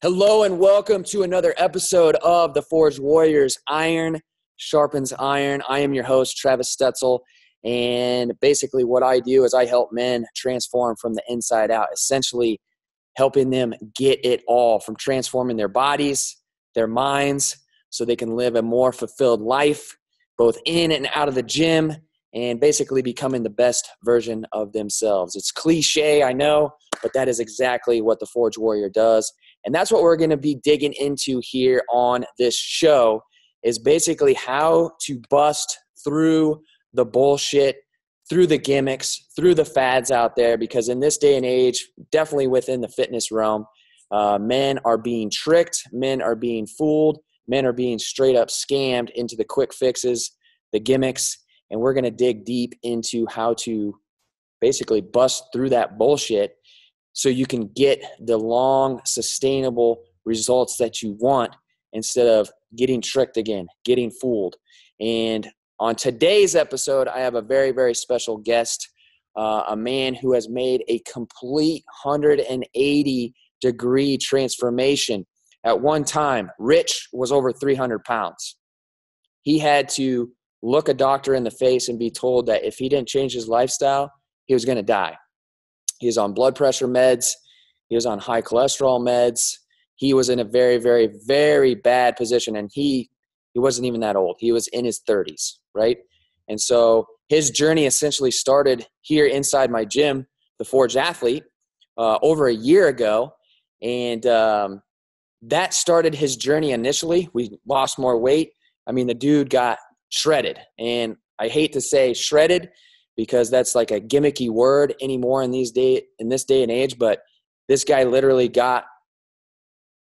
Hello and welcome to another episode of the Forged Warriors. Iron sharpens iron. I am your host, Travis Stetzel, and basically what I do is I help men transform from the inside out, essentially helping them get it all, from transforming their bodies, their minds, so they can live a more fulfilled life, both in and out of the gym, and basically becoming the best version of themselves. It's cliche, I know, but that is exactly what the Forged Warrior does. And that's what we're going to be digging into here on this show, is basically how to bust through the bullshit, through the gimmicks, through the fads out there. Because in this day and age, definitely within the fitness realm, men are being tricked, men are being fooled, men are being straight up scammed into the quick fixes, the gimmicks. And we're going to dig deep into how to basically bust through that bullshit so you can get the long, sustainable results that you want instead of getting tricked again, getting fooled. And on today's episode, I have a very, very special guest, a man who has made a complete 180-degree transformation. At one time, Rich was over 300 pounds. He had to look a doctor in the face and be told that if he didn't change his lifestyle, he was going to die. He was on blood pressure meds. He was on high cholesterol meds. He was in a very, very, very bad position. And he wasn't even that old. He was in his 30s, right? And so his journey essentially started here inside my gym, the Forged Athlete, over a year ago. And that started his journey initially. We lost more weight. I mean, the dude got shredded. And I hate to say shredded, because that's like a gimmicky word anymore in this day and age. But this guy literally got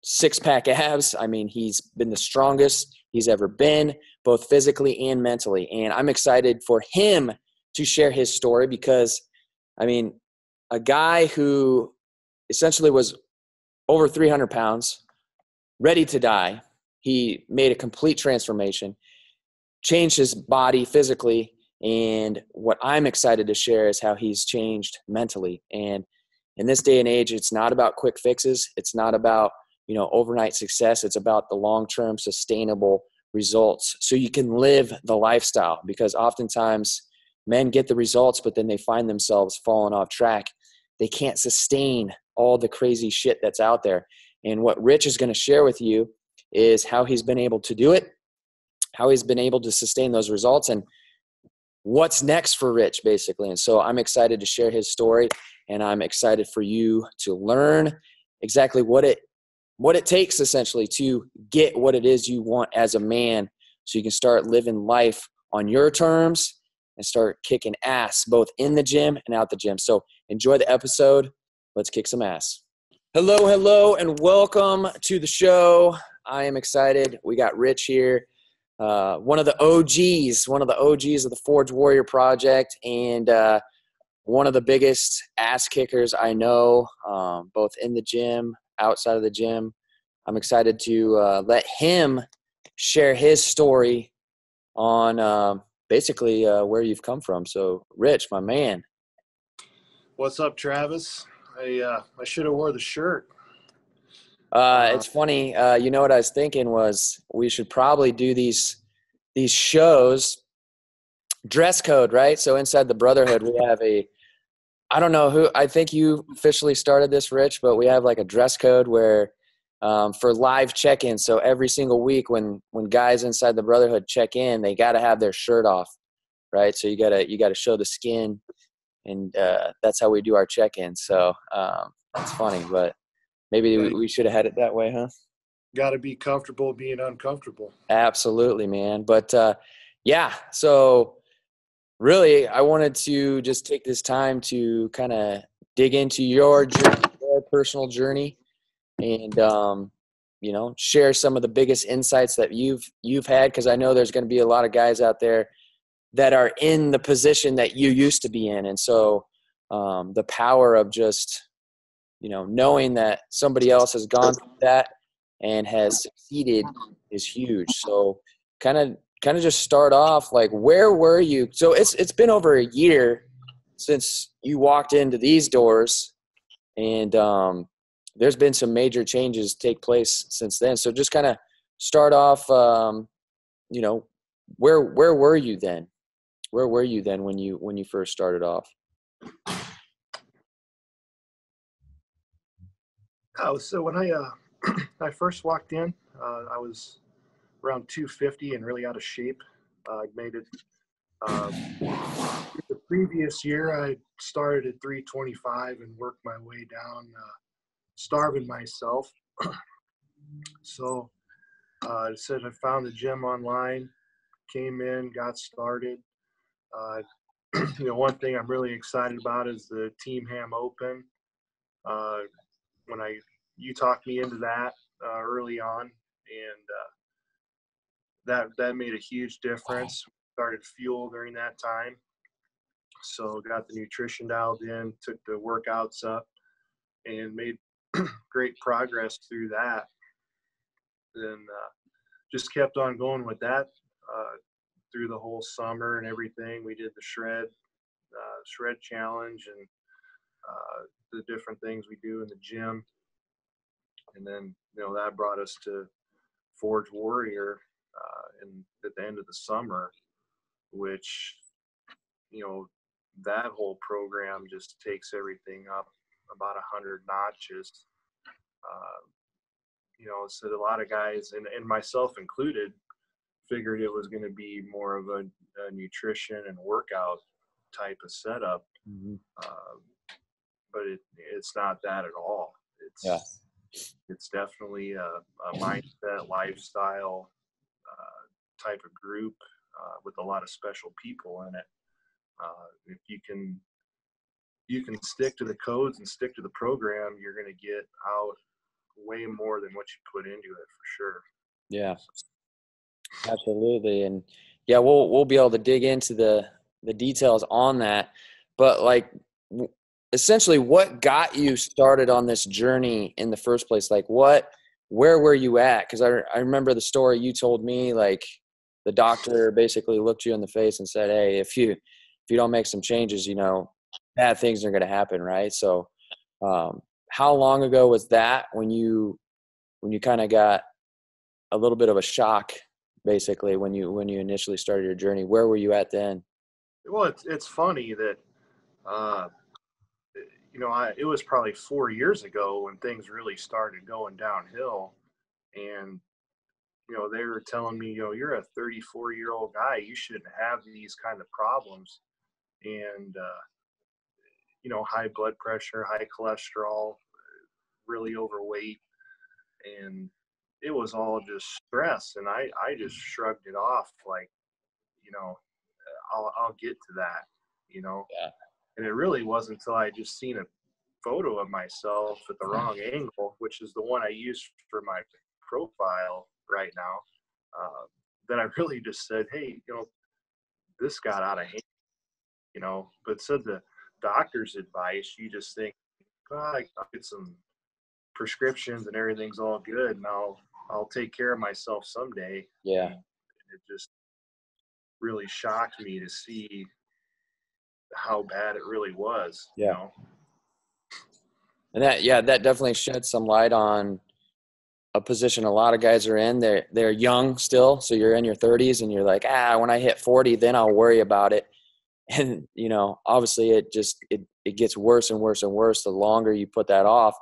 six-pack abs. I mean, he's been the strongest he's ever been, both physically and mentally. And I'm excited for him to share his story because, I mean, a guy who essentially was over 300 pounds, ready to die, he made a complete transformation, changed his body physically. And what I'm excited to share is how he's changed mentally. And in this day and age, it's not about quick fixes. It's not about, overnight success. It's about the long-term sustainable results so you can live the lifestyle, because oftentimes men get the results, but then they find themselves falling off track. They can't sustain all the crazy shit that's out there. And what Rich is going to share with you is how he's been able to do it, how he's been able to sustain those results, and what's next for Rich, basically. And so I'm excited to share his story, and I'm excited for you to learn exactly what it takes essentially to get what it is you want as a man, so you can start living life on your terms and start kicking ass both in the gym and out the gym. So enjoy the episode. Let's kick some ass. Hello, and welcome to the show. I am excited. We got Rich here. One of the OGs of the Forged Warrior Project, and one of the biggest ass kickers I know, both in the gym, outside of the gym. I'm excited to let him share his story on basically where you've come from. So, Rich, my man. What's up, Travis? I should have wore the shirt. It's funny. What I was thinking was we should probably do these shows dress code, right? So inside the Brotherhood, we have I don't know who, I think you officially started this, Rich, but we have like a dress code where for live check-in. So every single week when guys inside the Brotherhood check in, they got to have their shirt off, right? So you got to show the skin, and that's how we do our check-in. So it's funny, but maybe we should have had it that way, huh? Got to be comfortable being uncomfortable. Absolutely, man. But so really I wanted to just take this time to kind of dig into your journey, your personal journey, and share some of the biggest insights that you've had, because I know there's going to be a lot of guys out there that are in the position that you used to be in. And so the power of just knowing that somebody else has gone through that and has succeeded is huge. So kind of just start off, like, where were you? So it's been over a year since you walked into these doors, and there's been some major changes take place since then. So just kind of start off, you know, where were you then? Where were you then when you first started off? Oh, so when I I first walked in, I was around 250 and really out of shape. I made it. Uh, the previous year, I started at 325 and worked my way down, starving myself. So I said I found the gym online, came in, got started. Uh, one thing I'm really excited about is the Team Ham Open. Uh, when you talked me into that early on, and that made a huge difference. Started fuel during that time, so got the nutrition dialed in, took the workouts up, and made great progress through that. Then just kept on going with that through the whole summer and everything. We did the shred challenge, and the different things we do in the gym, and then that brought us to Forge Warrior at the end of the summer, which that whole program just takes everything up about 100 notches. So a lot of guys, and myself included, figured it was going to be more of a nutrition and workout type of setup, but it's not that at all. It's definitely a mindset, lifestyle type of group with a lot of special people in it. If you can stick to the codes and stick to the program, you're going to get out way more than what you put into it, for sure. Yeah, absolutely. And yeah, we'll be able to dig into the details on that. But like, essentially, what got you started on this journey in the first place? Like, where were you at? Because I remember the story you told me. Like, the doctor basically looked you in the face and said, "Hey, if you don't make some changes, bad things are going to happen." Right. So, how long ago was that when you kind of got a little bit of a shock, basically, when you initially started your journey? Where were you at then? Well, it's funny that it was probably 4 years ago when things really started going downhill, and they were telling me, you're a 34-year-old guy, you shouldn't have these kind of problems, and high blood pressure, high cholesterol, really overweight, and it was all just stress, and I just shrugged it off, like, I'll get to that, Yeah. and it really wasn't until I just seen a photo of myself at the wrong angle, which is the one I use for my profile right now, that I really just said, hey, this got out of hand, but said the doctor's advice, you just think, I'll get some prescriptions and everything's all good, and I'll take care of myself someday. Yeah. And it just really shocked me to see how bad it really was. Yeah. And that definitely sheds some light on a position a lot of guys are in. They're young still, so you're in your 30s and you're like, when I hit 40, then I'll worry about it. And obviously it gets worse and worse and worse the longer you put that off.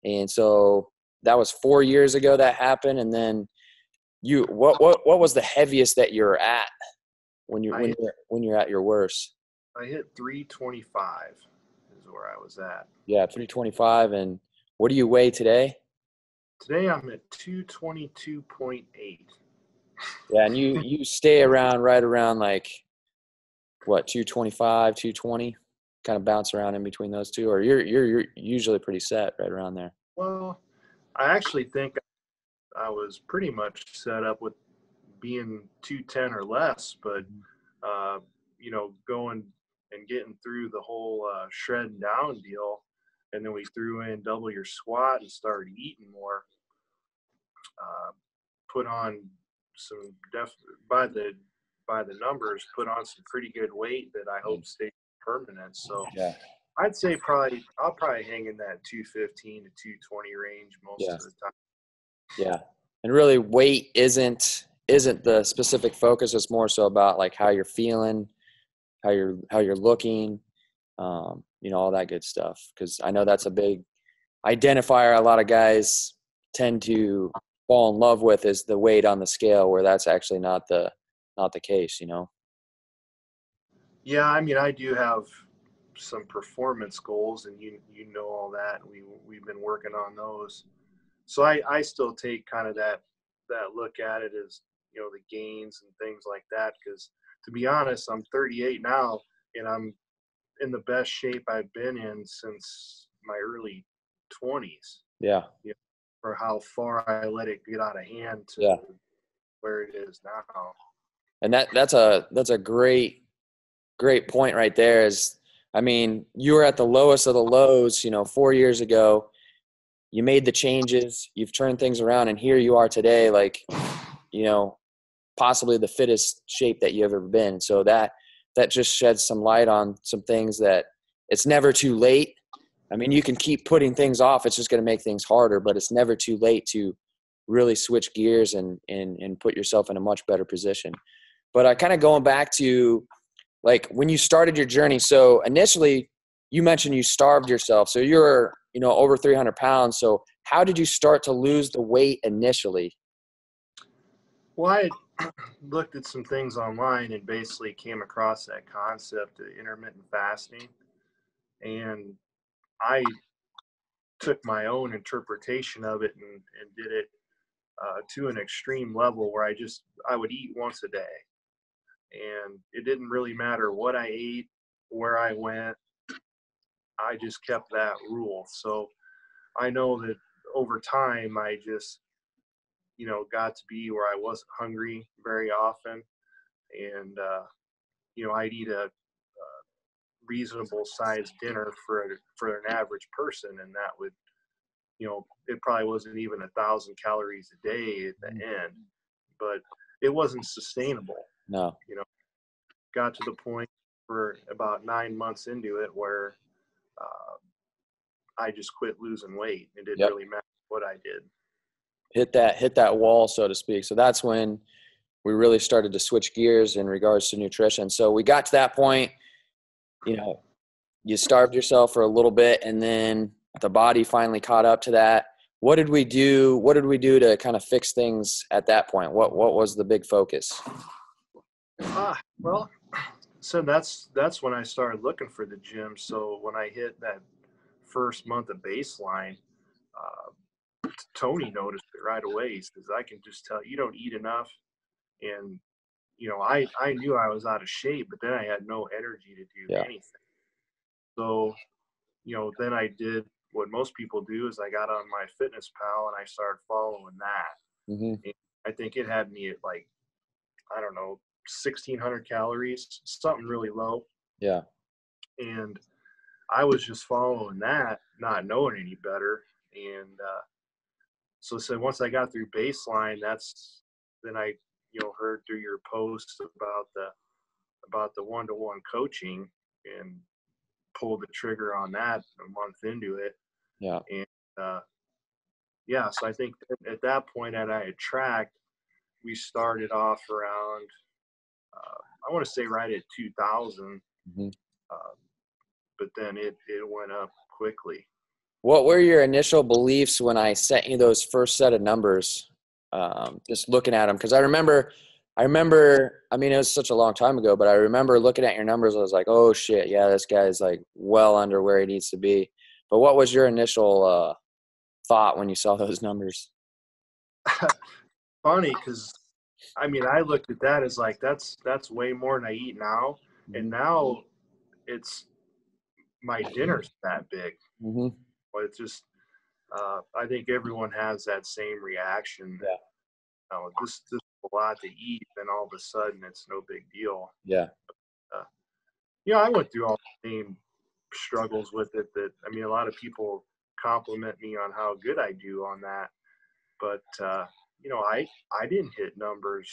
And so that was 4 years ago that happened. And then what was the heaviest that you're at when you're at your worst? I hit 325 is where I was at. Yeah, 325. And what do you weigh today? Today I'm at 222.8. Yeah, and you stay right around like what, 225, 220, kind of bounce around in between those two, or you're usually pretty set right around there? Well, I actually think I was pretty much set up with being 210 or less, but going and getting through the whole shred and down deal, and then we threw in double your squat and started eating more. Put on some by the numbers, put on some pretty good weight that I hope stays permanent. So Yeah. I'd say I'll probably hang in that 215 to 220 range most Yeah. of the time. Yeah. And really weight isn't the specific focus. It's more so about like how you're feeling, how you're looking, all that good stuff. Cause I know that's a big identifier a lot of guys tend to fall in love with is the weight on the scale, where that's actually not the case. Yeah, I mean, I do have some performance goals, and you know all that. We've been working on those. So I still take kind of that look at it as, the gains and things like that. Because to be honest, I'm 38 now, and I'm in the best shape I've been in since my early 20s. Yeah. For how far I let it get out of hand to Yeah. where it is now. And that's a great point right there. Is, I mean, you were at the lowest of the lows, 4 years ago. You made the changes, you've turned things around, and here you are today, like, possibly the fittest shape that you've ever been. So that just sheds some light on some things that it's never too late. I mean, you can keep putting things off. It's just going to make things harder, but it's never too late to really switch gears and put yourself in a much better position. But I kind of going back to like when you started your journey. So initially you mentioned you starved yourself. So you're, over 300 pounds. So how did you start to lose the weight initially? Well, I looked at some things online and basically came across that concept of intermittent fasting. And I took my own interpretation of it and did it to an extreme level where I would eat once a day. And it didn't really matter what I ate, where I went. I just kept that rule. So I know that over time, I just, got to be where I wasn't hungry very often. And, I'd eat a reasonable sized dinner for an average person. And that would, it probably wasn't even 1,000 calories a day at the end, but it wasn't sustainable. No. Got to the point for about 9 months into it where I just quit losing weight. It didn't really matter what I did. Hit that wall, so to speak. So that's when we really started to switch gears in regards to nutrition. So we got to that point, you starved yourself for a little bit, and then the body finally caught up to that. What did we do? What did we do to kind of fix things at that point? What was the big focus? Well, so that's when I started looking for the gym. So when I hit that first month of baseline, Tony noticed it right away. He says, "I can just tell you don't eat enough." And I knew I was out of shape, but then I had no energy to do anything. So then I did what most people do is I got on my Fitness Pal and I started following that. Mm-hmm. And I think it had me at like, I don't know, 1,600 calories, something really low. Yeah. And I was just following that, not knowing any better. And so once I got through baseline, then I heard through your post about the one-to-one coaching and pulled the trigger on that a month into it. Yeah. And so I think at that point that I had tracked, we started off around, I want to say right at 2,000, Mm-hmm. but then it went up quickly. What were your initial beliefs when I sent you those first set of numbers? Just looking at them, because I remember, I mean, it was such a long time ago, but I remember looking at your numbers. I was like, oh shit, yeah, this guy's like well under where he needs to be. But what was your initial thought when you saw those numbers? Funny, because I mean, I looked at that as like that's way more than I eat now, and now it's my dinner's that big. Mm-hmm. But it's just, I think everyone has that same reaction. Yeah. This is a lot to eat, and all of a sudden it's no big deal. Yeah. I went through all the same struggles with it. That I mean, a lot of people compliment me on how good I do on that, but I didn't hit numbers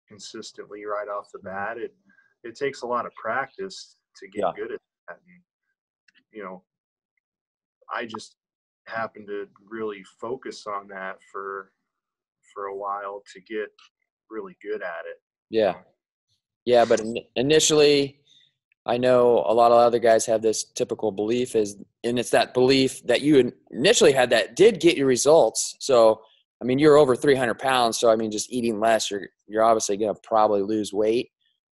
consistently right off the bat. It takes a lot of practice to get good at that. And, you know, I just happened to really focus on that for a while to get really good at it. Yeah. Yeah. But initially, I know a lot of other guys have this typical belief and it's that belief that you initially had that did get you results. So, I mean, you're over 300 pounds. So, I mean, just eating less, you're obviously going to probably lose weight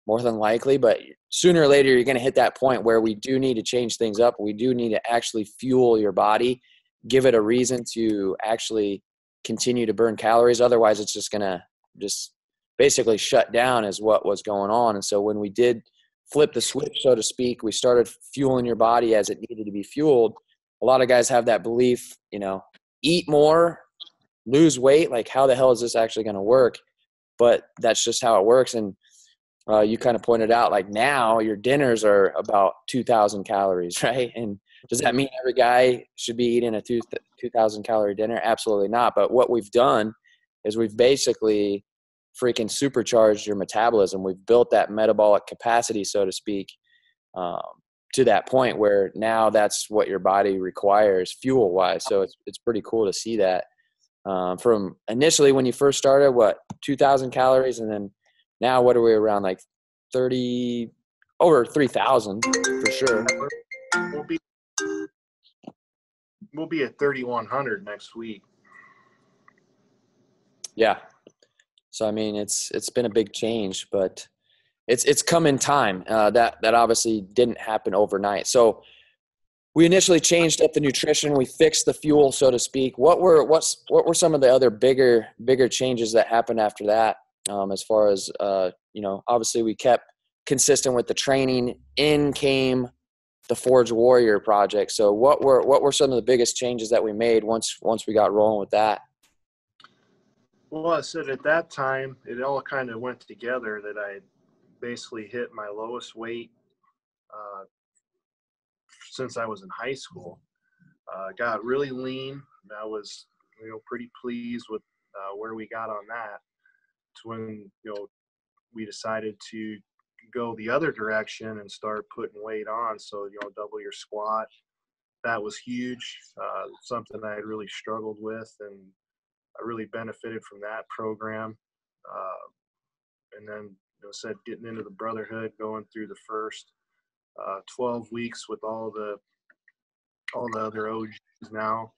more than likely, but sooner or later, you're going to hit that point where we do need to change things up. We do need to actually fuel your body, give it a reason to actually continue to burn calories. Otherwise, it's just going to just basically shut down is what was going on. And so when we did flip the switch, so to speak, we started fueling your body as it needed to be fueled. A lot of guys have that belief, eat more, lose weight. Like, how the hell is this actually going to work? But that's just how it works. And you kind of pointed out, like, now your dinners are about 2,000 calories, right? And does that mean every guy should be eating a 2,000 calorie dinner? Absolutely not. But what we've done is we've basically freaking supercharged your metabolism. We've built that metabolic capacity, so to speak, to that point where now that's what your body requires fuel wise. So it's pretty cool to see that from initially when you first started, 2,000 calories, and then now what are we around, like 30, over 3,000 for sure. We'll be at 3,100 next week. Yeah. So I mean, it's been a big change, but it's come in time. That obviously didn't happen overnight. So we initially changed up the nutrition. We fixed the fuel, so to speak. What were some of the other bigger changes that happened after that? As far as obviously we kept consistent with the training. In came the Forge Warrior project. So what were some of the biggest changes that we made once we got rolling with that? Well, I said at that time, it all kind of went together that I basically hit my lowest weight since I was in high school. Got really lean. I was, pretty pleased with where we got on that. It's when, we decided to go the other direction and start putting weight on. So, double your squat. That was huge. Something I had really struggled with, and I really benefited from that program. And then, getting into the brotherhood, going through the first 12 weeks with all the other OGs now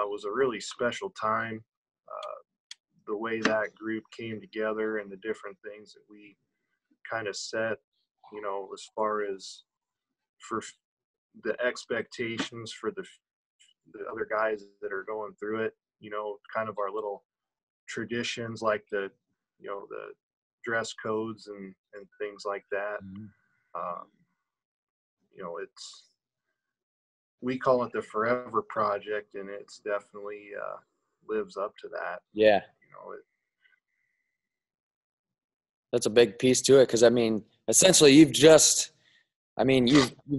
was a really special time. The way that group came together and the different things that we kind of set, as far as for the expectations for the other guys that are going through it, kind of our little traditions like the dress codes and things like that. Um, we call it the Forever Project, and it's definitely lives up to that. Yeah. That's a big piece to it. Cause I mean, essentially you've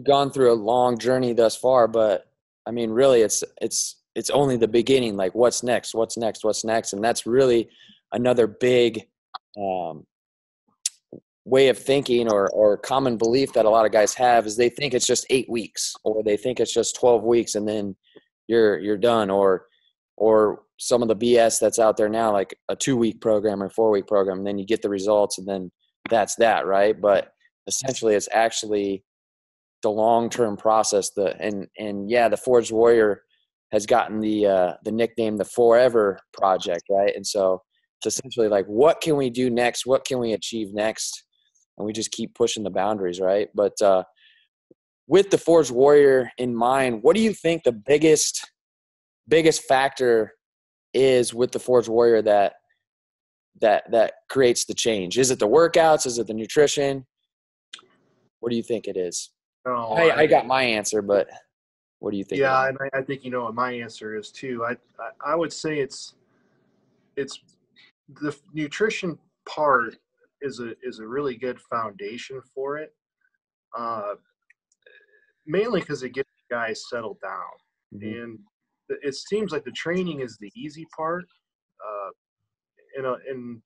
gone through a long journey thus far, but I mean, really it's only the beginning. Like, what's next? And that's really another big, way of thinking or common belief that a lot of guys have is they think it's just 8 weeks, or they think it's just 12 weeks and then you're done, or some of the BS that's out there now, like a 2-week program or 4-week program, and then you get the results and then that's that, right? But essentially it's actually the long-term process. The Forged Warrior has gotten the nickname the Forever Project, right? And so it's essentially like, what can we do next? What can we achieve next? And we just keep pushing the boundaries, right? But with the Forged Warrior in mind, what do you think the biggest factor is with the Forged Warrior that creates the change? Is it the workouts? Is it the nutrition? What do you think it is? No, I got my answer, but what do you think? Yeah, and I think what my answer is too. I would say it's the nutrition part is a really good foundation for it. Mainly because it gets guys settled down, and it seems like the training is the easy part. And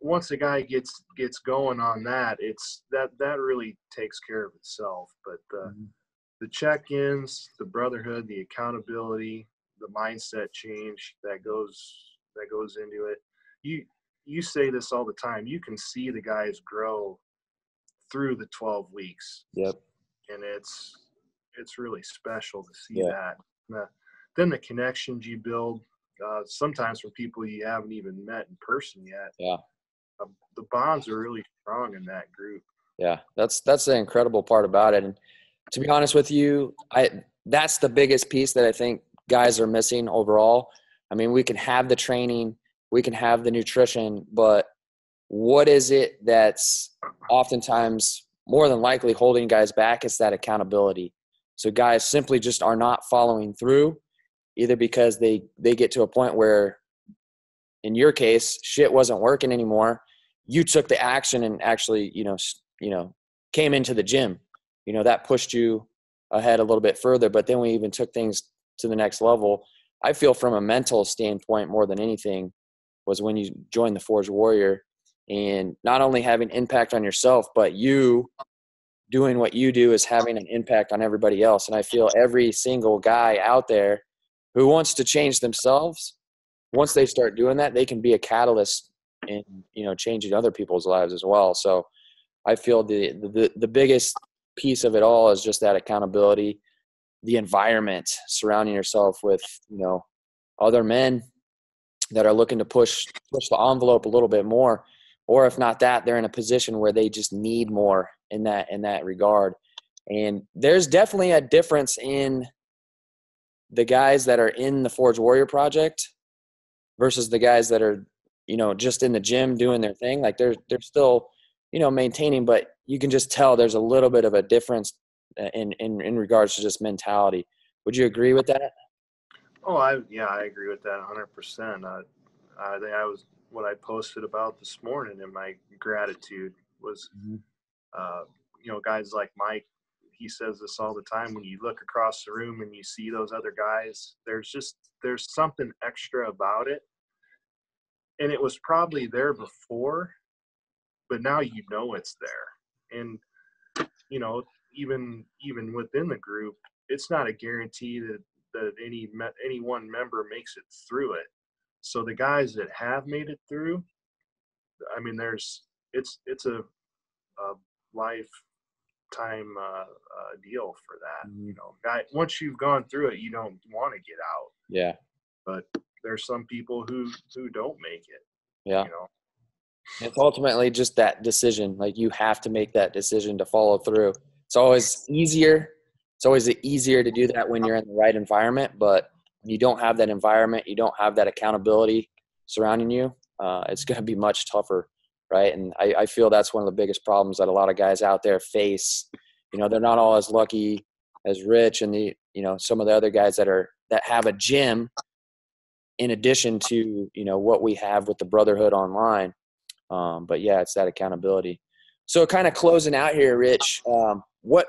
once a guy gets going on that, it's that really takes care of itself. But the check-ins, the brotherhood, the accountability, the mindset change that goes into it. You say this all the time. You can see the guys grow through the 12 weeks. Yep. And it's really special to see Yeah. that. Then the connections you build, sometimes from people you haven't even met in person yet. Yeah. The bonds are really strong in that group. Yeah. That's the incredible part about it. And to be honest with you, that's the biggest piece that I think guys are missing overall. I mean, we can have the training, we can have the nutrition, but what is it that's oftentimes more than likely holding guys back? Is that accountability. So guys simply just are not following through, either because they get to a point where, in your case, shit wasn't working anymore. You took the action and actually, came into the gym. That pushed you ahead a little bit further, but then we even took things to the next level. I feel from a mental standpoint more than anything was when you joined the Forge Warrior, and not only having impact on yourself, but you doing what you do is having an impact on everybody else. And I feel every single guy out there who wants to change themselves, once they start doing that, they can be a catalyst in, changing other people's lives as well. So I feel the biggest piece of it all is just that accountability, the environment, surrounding yourself with, other men that are looking to push the envelope a little bit more, or if not that, they're in a position where they just need more in that regard. And there's definitely a difference in the guys that are in the Forge Warrior project versus the guys that are, just in the gym doing their thing. Like they're still, maintaining, but you can just tell there's a little bit of a difference in regards to just mentality. Would you agree with that? Oh, I agree with that 100%. I think what I posted about this morning in my gratitude was, guys like Mike, he says this all the time. When you look across the room and you see those other guys, there's something extra about it. And it was probably there before, but now it's there. And, even within the group, it's not a guarantee that any one member makes it through it. So the guys that have made it through, I mean, it's a lifetime deal for that. Guy, once you've gone through it, you don't want to get out. Yeah. But there's some people who don't make it. Yeah. It's ultimately just that decision. Like you have to make that decision to follow through. It's always easier. It's always easier to do that when you're in the right environment, but when you don't have that environment, you don't have that accountability surrounding you, it's going to be much tougher, right? And I feel that's one of the biggest problems that a lot of guys out there face. They're not all as lucky as Rich and some of the other guys that have a gym in addition to, what we have with the brotherhood online. But yeah, it's that accountability. So kind of closing out here, Rich, what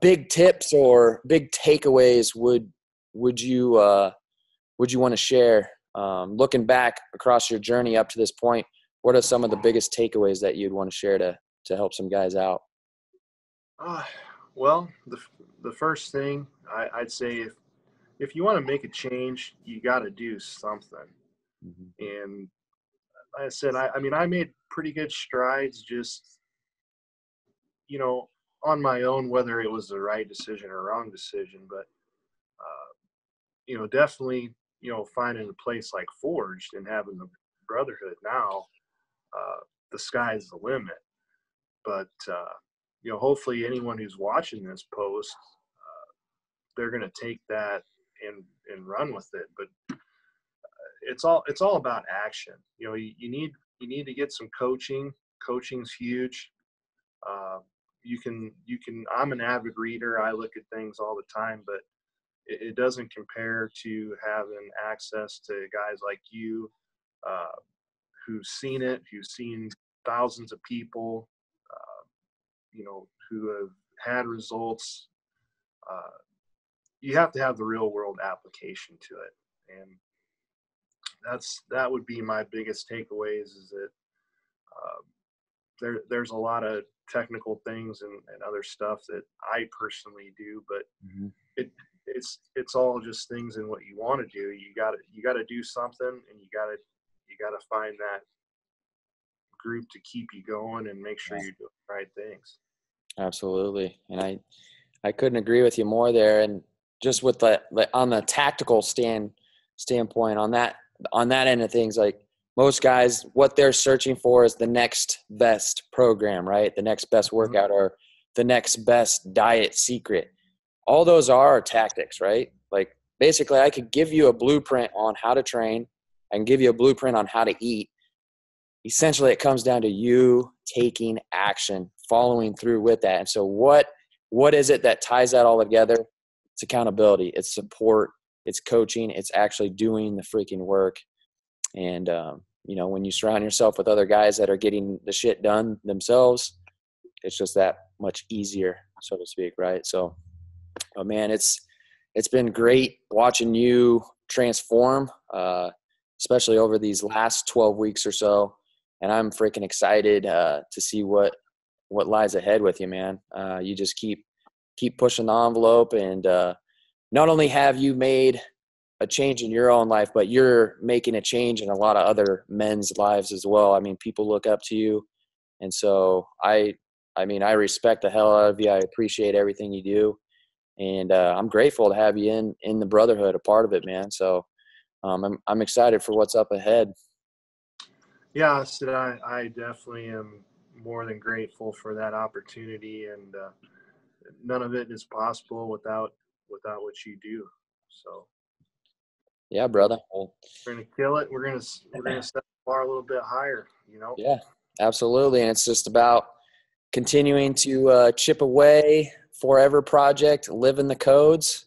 big tips or big takeaways would you want to share? Looking back across your journey up to this point, what are some of the biggest takeaways that you'd want to share to help some guys out? Well, the first thing I'd say, if you want to make a change, you got to do something. Mm-hmm. And like I said, I made pretty good strides just, on my own, whether it was the right decision or wrong decision, but, definitely, finding a place like Forged and having the brotherhood now, the sky's the limit. But, hopefully anyone who's watching this post, they're going to take that and run with it. But it's all about action. You need to get some coaching. Coaching's huge. You can, I'm an avid reader. I look at things all the time, but it doesn't compare to having access to guys like you, who've seen it, who've seen thousands of people, who have had results. You have to have the real world application to it. And that would be my biggest takeaways, is that there's a lot of technical things and other stuff that I personally do, but it's all just things in what you want to do. You gotta do something, and you gotta find that group to keep you going and make sure you're doing the right things. Absolutely. And I couldn't agree with you more there. And just with the on the tactical standpoint on that end of things, like most guys, what they're searching for is the next best program, right? The next best workout or the next best diet secret. All those are tactics, right? Like basically I could give you a blueprint on how to train. I can give you a blueprint on how to eat. Essentially, it comes down to you taking action, following through with that. And so what is it that ties that all together? It's accountability, it's support, it's coaching, it's actually doing the freaking work. And, when you surround yourself with other guys that are getting the shit done themselves, it's just that much easier, so to speak, right? So, man, it's been great watching you transform, especially over these last 12 weeks or so. And I'm freaking excited to see what lies ahead with you, man. You just keep pushing the envelope, and not only have you made a change in your own life, but you're making a change in a lot of other men's lives as well. I mean, people look up to you, and so I respect the hell out of you. I appreciate everything you do, and I'm grateful to have you in the brotherhood, a part of it, man. So I'm excited for what's up ahead. Yeah, so I definitely am more than grateful for that opportunity, and none of it is possible without what you do. So yeah, brother. Well, we're gonna kill it. We're gonna set the bar a little bit higher, Yeah, absolutely. And it's just about continuing to chip away, forever project, live in the codes.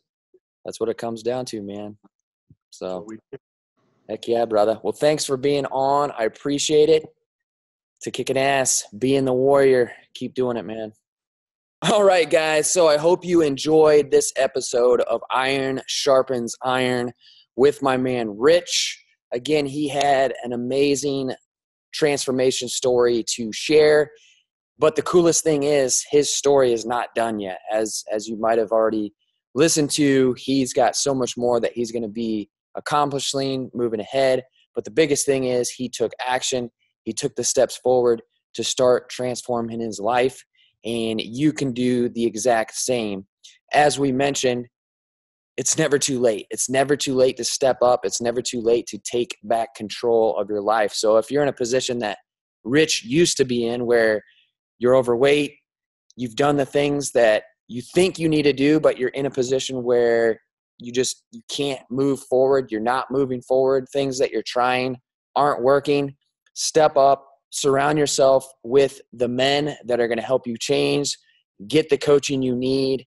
That's what it comes down to, man. So heck yeah, brother. Well, thanks for being on. I appreciate it. To kicking ass, being the warrior. Keep doing it, man. All right, guys. So I hope you enjoyed this episode of Iron Sharpens Iron with my man, Rich. Again, he had an amazing transformation story to share. But the coolest thing is his story is not done yet. As you might have already listened to, he's got so much more that he's going to be accomplishing, moving ahead. But the biggest thing is he took action. He took the steps forward to start transforming his life. And you can do the exact same. As we mentioned, it's never too late. It's never too late to step up. It's never too late to take back control of your life. So if you're in a position that Rich used to be in, where you're overweight, you've done the things that you think you need to do, but you're in a position where you can't move forward. You're not moving forward. Things that you're trying aren't working. Step up, surround yourself with the men that are going to help you change, get the coaching you need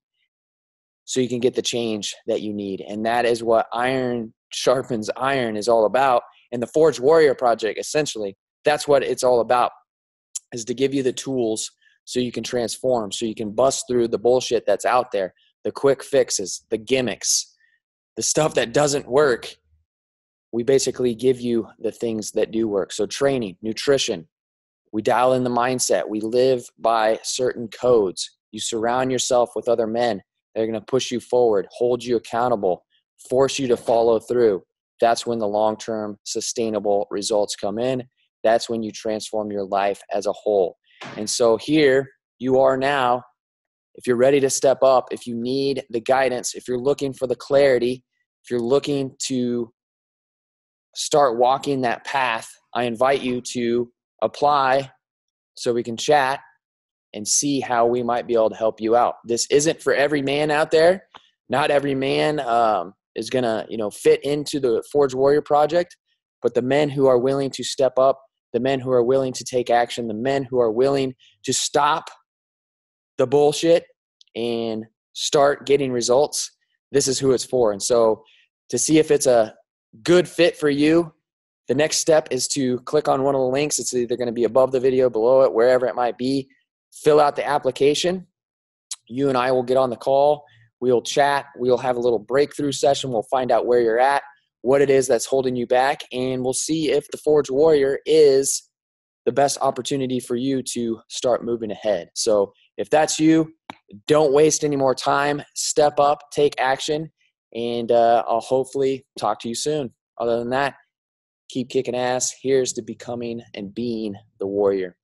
so you can get the change that you need. And that is what Iron Sharpens Iron is all about. And the Forge Warrior Project, essentially, that's what it's all about, is to give you the tools so you can transform, so you can bust through the bullshit that's out there, the quick fixes, the gimmicks, the stuff that doesn't work. We basically give you the things that do work. So training, nutrition, we dial in the mindset. We live by certain codes. You surround yourself with other men that are going to push you forward, hold you accountable, force you to follow through. That's when the long-term sustainable results come in. That's when you transform your life as a whole. And so here you are now. If you're ready to step up, if you need the guidance, if you're looking for the clarity, if you're looking to start walking that path, I invite you to apply so we can chat and see how we might be able to help you out. This isn't for every man out there. Not every man is going to, fit into the Forge Warrior Project, but the men who are willing to step up, the men who are willing to take action, the men who are willing to stop the bullshit and start getting results, this is who it's for. And so to see if it's a good fit for you, the next step is to click on one of the links. It's either going to be above the video, below it, wherever it might be. Fill out the application. You and I will get on the call. We'll chat. We'll have a little breakthrough session. We'll find out where you're at, what it is that's holding you back, and we'll see if the Forge Warrior is the best opportunity for you to start moving ahead. So if that's you, don't waste any more time. Step up, take action, and I'll hopefully talk to you soon. Other than that, keep kicking ass. Here's to becoming and being the warrior.